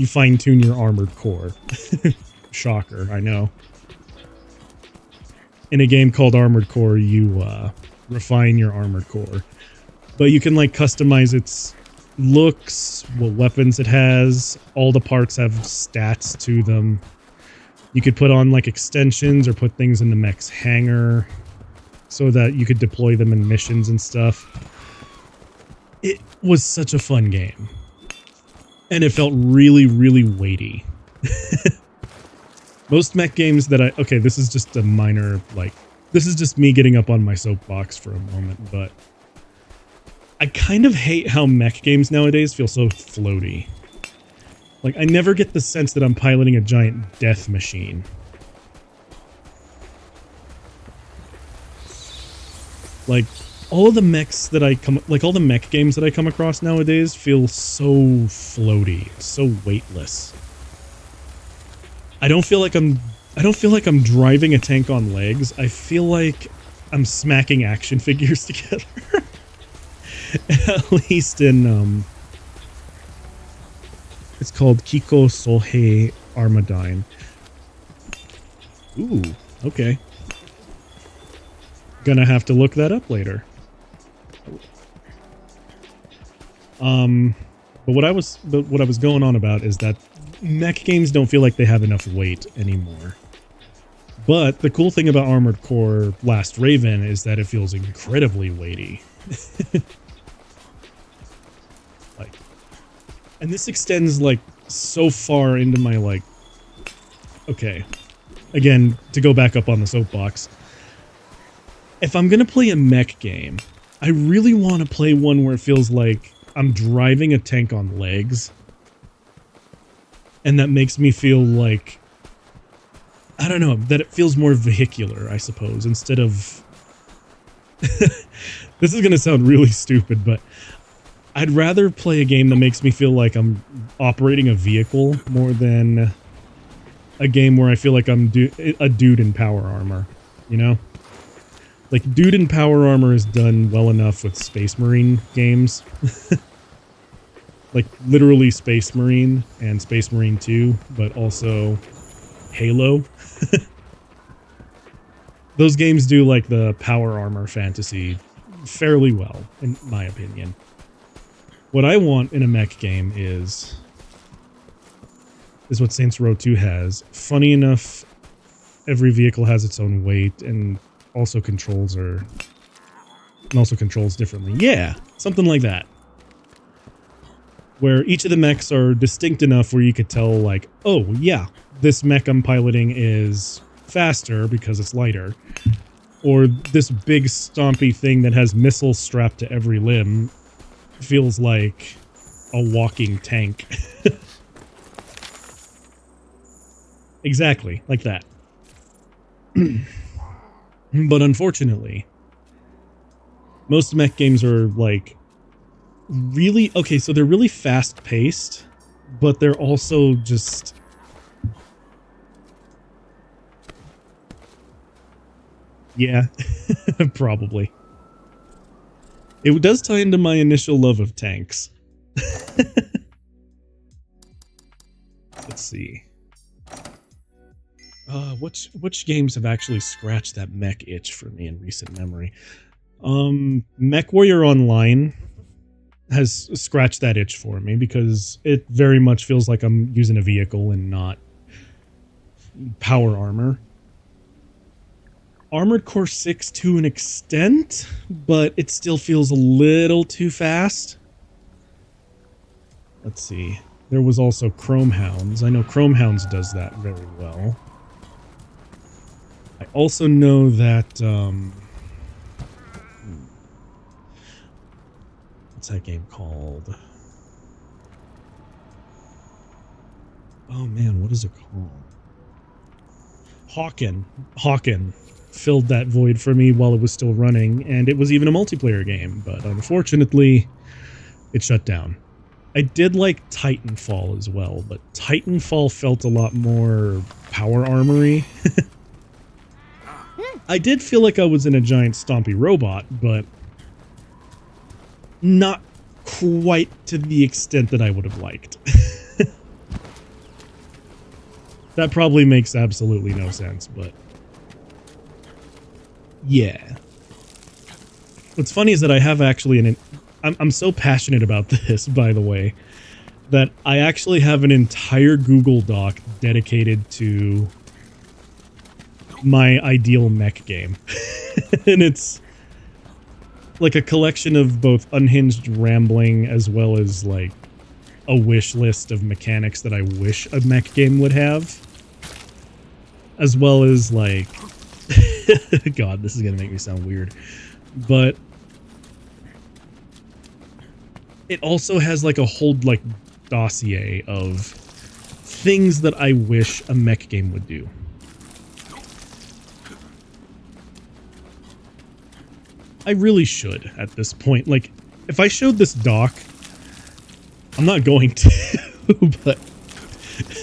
fine-tune your Armored Core. Shocker, I know. in a game called Armored Core, you refine your Armored Core. But you can like customize its looks, what weapons it has. All the parts have stats to them. You could put on like extensions or put things in the mech's hangar so that you could deploy them in missions and stuff. It was such a fun game. And it felt really, really weighty. Most mech games that okay, this is just a minor, like, this is just me getting up on my soapbox for a moment, but I kind of hate how mech games nowadays feel so floaty. Like, I never get the sense that I'm piloting a giant death machine. Like, all of the mechs that all the mech games that I come across nowadays feel so floaty, so weightless. I don't feel like I'm driving a tank on legs. I feel like I'm smacking action figures together. At least in it's called Kiko Sohei Armadine. Ooh, okay. Gonna have to look that up later. But what I was going on about is that mech games don't feel like they have enough weight anymore. But the cool thing about Armored Core Last Raven is that it feels incredibly weighty. Like, and this extends like so far into my like, okay, again, to go back up on the soapbox. If I'm gonna play a mech game, I really want to play one where it feels like I'm driving a tank on legs. And that makes me feel like, I don't know, that it feels more vehicular, I suppose, instead of... This is going to sound really stupid, but I'd rather play a game that makes me feel like I'm operating a vehicle more than a game where I feel like I'm a dude in power armor, you know? Like, dude in power armor is done well enough with Space Marine games. Like, literally Space Marine and Space Marine 2, but also Halo. Those games do, like, the power armor fantasy fairly well, in my opinion. What I want in a mech game is what Saints Row 2 has. Funny enough, every vehicle has its own weight and also controls differently. Yeah, something like that. Where each of the mechs are distinct enough where you could tell, like, oh, yeah, this mech I'm piloting is faster because it's lighter. Or this big stompy thing that has missiles strapped to every limb feels like a walking tank. Exactly, like that. But unfortunately, most mech games are, like, really... Okay, so they're really fast-paced, but they're also just... Yeah, probably. It does tie into my initial love of tanks. Let's see. Which games have actually scratched that mech itch for me in recent memory? MechWarrior Online has scratched that itch for me because it very much feels like I'm using a vehicle and not power armor. Armored Core 6 to an extent, but it still feels a little too fast. Let's see. There was also Chrome Hounds. I know Chrome Hounds does that very well. I also know that, what's that game called? Oh man, what is it called? Hawken filled that void for me while it was still running, and it was even a multiplayer game, but unfortunately, it shut down. I did like Titanfall as well, but Titanfall felt a lot more power armory. I did feel like I was in a giant stompy robot, but not quite to the extent that I would have liked. That probably makes absolutely no sense, but Yeah. What's funny is that I have actually I'm so passionate about this, by the way, that I actually have an entire Google Doc dedicated to my ideal mech game. And it's like a collection of both unhinged rambling as well as like a wish list of mechanics that I wish a mech game would have. As well as like, God, this is going to make me sound weird, but it also has like a whole like dossier of things that I wish a mech game would do. I really should at this point. Like, if I showed this doc, I'm not going to, but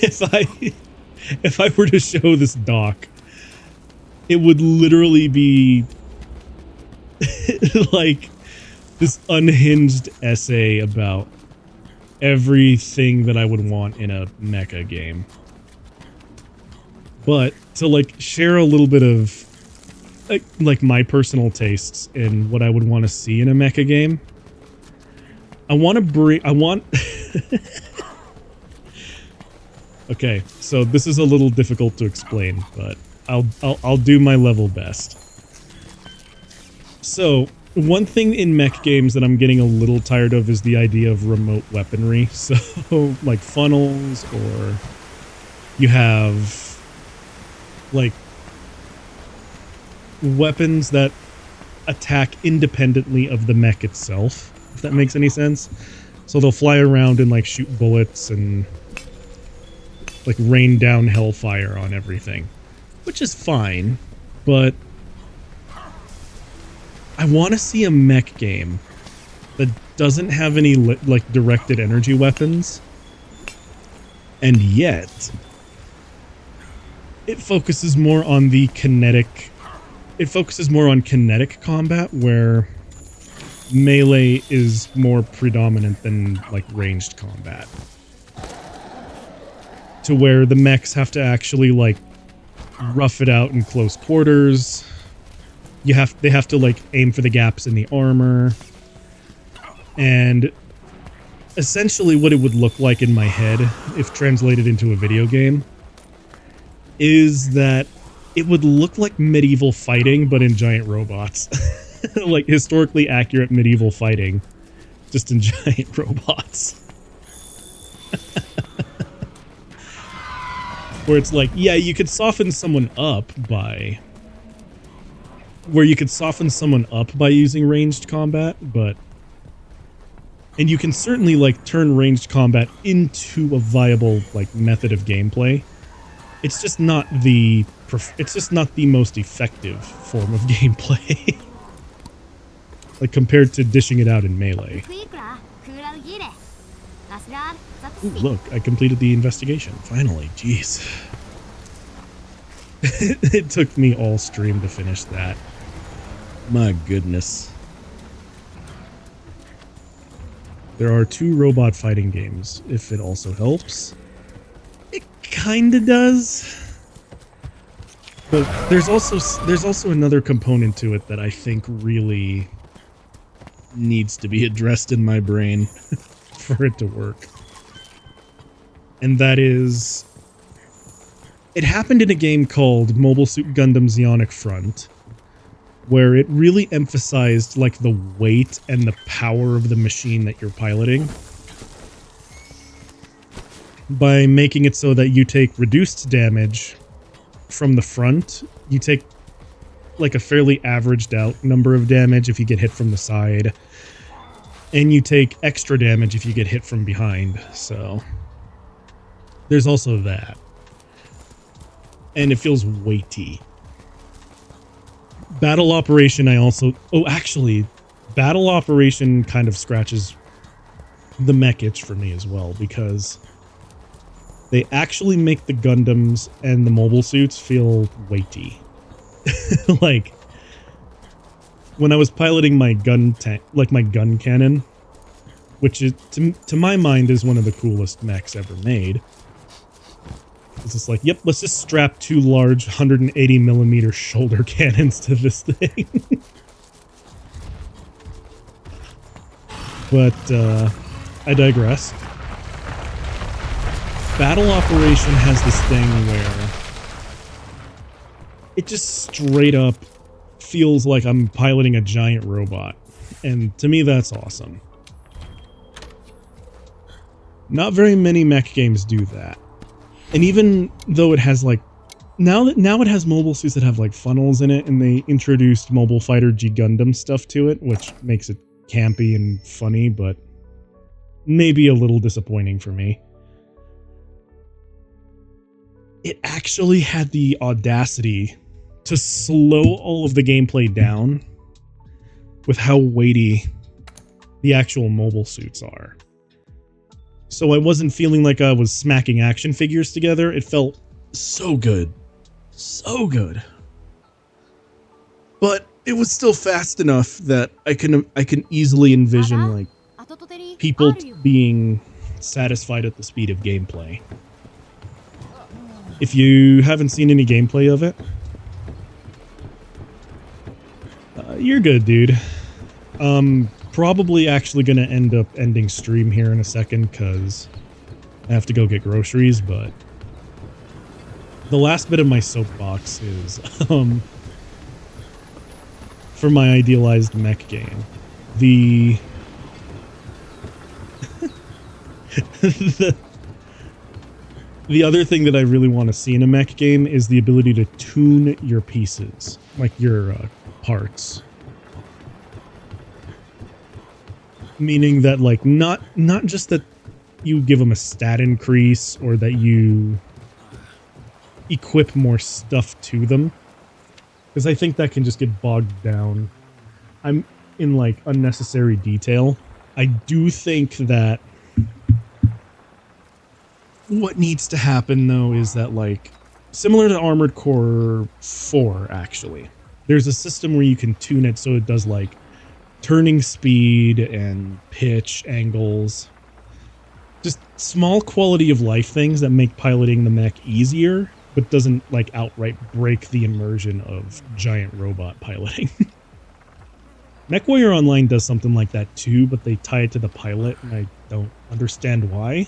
if I were to show this doc, it would literally be like this unhinged essay about everything that I would want in a mecha game. But to like share a little bit of like my personal tastes in what I would want to see in a mecha game, I want Okay, so this is a little difficult to explain, but I'll do my level best. So, one thing in mech games that I'm getting a little tired of is the idea of remote weaponry. So, like funnels, or you have like weapons that attack independently of the mech itself, if that makes any sense. So they'll fly around and like shoot bullets and like rain down hellfire on everything, which is fine, but I want to see a mech game that doesn't have any like directed energy weapons, and yet it focuses more on the kinetic. It focuses more on kinetic combat, where melee is more predominant than like ranged combat. To where the mechs have to actually like rough it out in close quarters. They have to like aim for the gaps in the armor. And essentially what it would look like in my head, if translated into a video game, is that it would look like medieval fighting, but in giant robots. Like historically accurate medieval fighting, just in giant robots. Where it's like, yeah, you could soften someone up by... Where you could soften someone up by using ranged combat, but... And you can certainly, like, turn ranged combat into a viable, like, method of gameplay. It's just not the... It's just not the most effective form of gameplay. Like, compared to dishing it out in melee. Ooh, look, I completed the investigation. Finally, jeez. It took me all stream to finish that. My goodness. There are 2 robot fighting games, if it also helps. It kinda does. But there's also another component to it that I think really needs to be addressed in my brain for it to work. And that is, it happened in a game called Mobile Suit Gundam Zeonic Front, where it really emphasized like the weight and the power of the machine that you're piloting by making it so that you take reduced damage from the front. You take like a fairly averaged out number of damage if you get hit from the side, and you take extra damage if you get hit from behind. So there's also that. And it feels weighty. Battle Operation, I also... Oh, actually, Battle Operation kind of scratches the mech itch for me as well, because they actually make the Gundams and the mobile suits feel weighty. Like, when I was piloting my gun tank, like my gun cannon, which is, to my mind, is one of the coolest mechs ever made. It's just like, yep, let's just strap 2 large 180 millimeter shoulder cannons to this thing. But I digress. Battle Operation has this thing where it just straight up feels like I'm piloting a giant robot. And to me, that's awesome. Not very many mech games do that. And even though it has like now it has mobile suits that have like funnels in it, and they introduced Mobile Fighter G Gundam stuff to it, which makes it campy and funny, but maybe a little disappointing for me. It actually had the audacity to slow all of the gameplay down with how weighty the actual mobile suits are. So I wasn't feeling like I was smacking action figures together. It felt so good. So good. But it was still fast enough that I can easily envision like people being satisfied at the speed of gameplay. If you haven't seen any gameplay of it, you're good, dude. Probably actually going to end up ending stream here in a second because I have to go get groceries, but the last bit of my soapbox is for my idealized mech game. The the other thing that I really want to see in a mech game is the ability to tune your pieces, like your parts. Meaning that, like, not just that you give them a stat increase or that you equip more stuff to them, because I think that can just get bogged down. I'm in like unnecessary detail. I do think that what needs to happen though is that, like, similar to Armored Core 4, actually, there's a system where you can tune it so it does like turning speed and pitch angles, just small quality of life things that make piloting the mech easier, but doesn't like outright break the immersion of giant robot piloting. MechWarrior Online does something like that too, but they tie it to the pilot, and I don't understand why.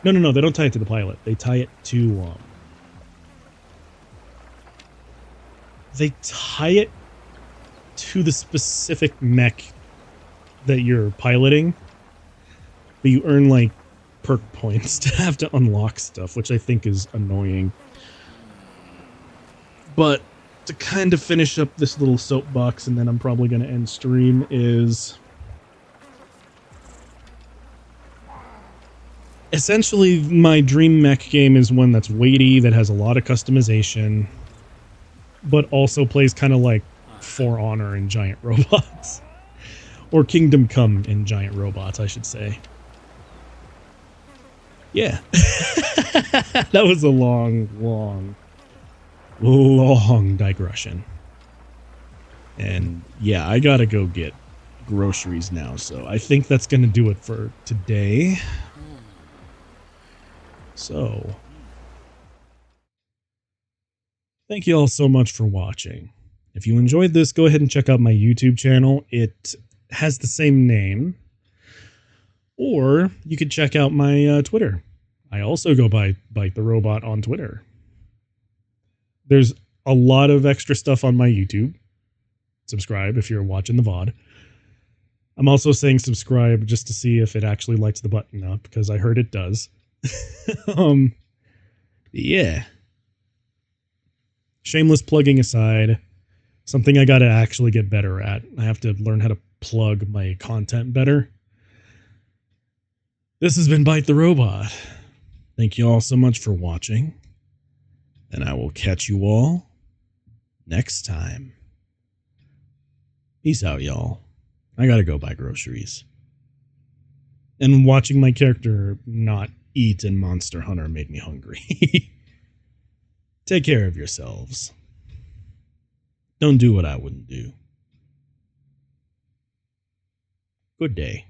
No, they don't tie it to the pilot. They tie it to they tie it to the specific mech that you're piloting, but you earn like perk points to have to unlock stuff, which I think is annoying. But to kind of finish up this little soapbox, and then I'm probably going to end stream, is essentially my dream mech game is one that's weighty, that has a lot of customization, but also plays kind of like For Honor in giant robots. Or Kingdom Come in giant robots, I should say. Yeah. That was a long digression. And yeah, I gotta go get groceries now, so I think that's gonna do it for today. So, thank you all so much for watching. If you enjoyed this, go ahead and check out my YouTube channel. It has the same name. Or you could check out my Twitter. I also go by Bite the Robot on Twitter. There's a lot of extra stuff on my YouTube. Subscribe if you're watching the VOD. I'm also saying subscribe just to see if it actually lights the button up, because I heard it does. Yeah. Shameless plugging aside, something I gotta actually get better at. I have to learn how to plug my content better. This has been Bite the Robot. Thank you all so much for watching, and I will catch you all next time. Peace out, y'all. I gotta go buy groceries. And watching my character not eat in Monster Hunter made me hungry. Take care of yourselves. Don't do what I wouldn't do. Good day.